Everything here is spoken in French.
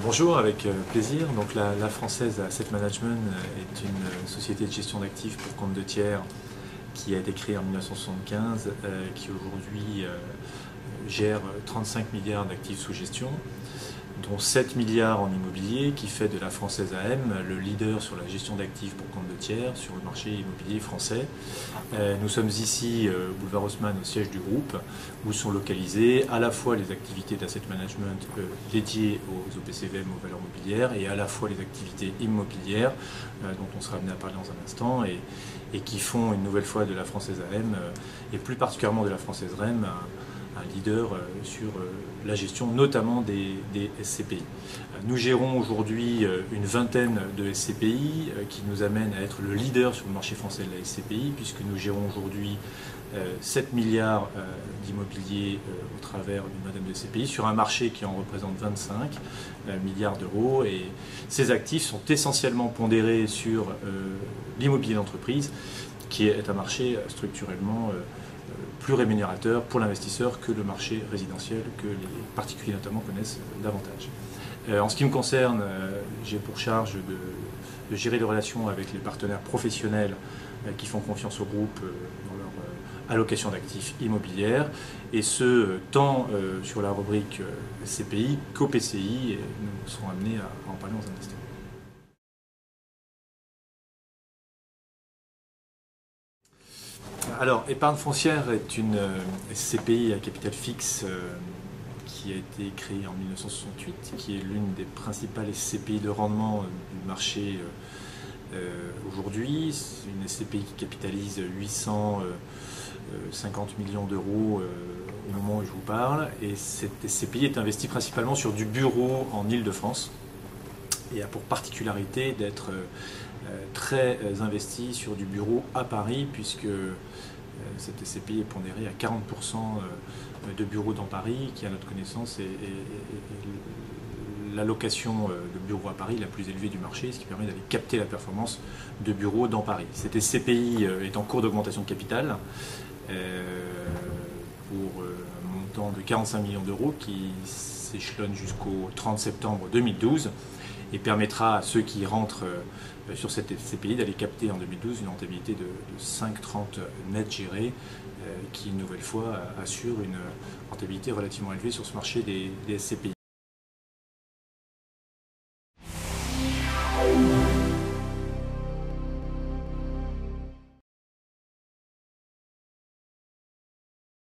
Bonjour, avec plaisir. Donc la Française Asset Management est une société de gestion d'actifs pour compte de tiers qui a été créée en 1975, qui aujourd'hui gère 35 milliards d'actifs sous gestion, dont 7 milliards en immobilier, qui fait de la Française AM le leader sur la gestion d'actifs pour compte de tiers sur le marché immobilier français. Nous sommes ici, boulevard Haussmann, au siège du groupe, où sont localisées à la fois les activités d'asset management dédiées aux OPCVM, aux valeurs mobilières, et à la fois les activités immobilières, dont on sera amené à parler dans un instant, et qui font une nouvelle fois de la Française AM, et plus particulièrement de la Française REM, un leader sur la gestion notamment des SCPI. Nous gérons aujourd'hui une vingtaine de SCPI qui nous amène à être le leader sur le marché français de la SCPI, puisque nous gérons aujourd'hui 7 milliards d'immobilier au travers d'une vingtaine de SCPI sur un marché qui en représente 25 milliards d'euros, et ces actifs sont essentiellement pondérés sur l'immobilier d'entreprise, qui est un marché structurellement plus rémunérateur pour l'investisseur que le marché résidentiel, que les particuliers notamment connaissent davantage. En ce qui me concerne, j'ai pour charge de gérer les relations avec les partenaires professionnels qui font confiance au groupe dans leur allocation d'actifs immobilières, et ce, tant sur la rubrique SCPI qu'au PCI, et nous serons amenés à en parler dans un instant. Alors, Épargne foncière est une SCPI à capital fixe qui a été créée en 1968, qui est l'une des principales SCPI de rendement du marché aujourd'hui. C'est une SCPI qui capitalise 850 millions d'euros au moment où je vous parle, et cette SCPI est investie principalement sur du bureau en Île-de-France et a pour particularité d'être très investi sur du bureau à Paris, puisque cette SCPI est pondérée à 40% de bureaux dans Paris, qui à notre connaissance est l'allocation de bureaux à Paris la plus élevée du marché, ce qui permet d'aller capter la performance de bureaux dans Paris. Cette SCPI est en cours d'augmentation de capital pour un montant de 45 millions d'euros qui s'échelonne jusqu'au 30 septembre 2012 et permettra à ceux qui rentrent sur cette SCPI d'aller capter en 2012 une rentabilité de 5,30 net géré, qui une nouvelle fois assure une rentabilité relativement élevée sur ce marché des SCPI.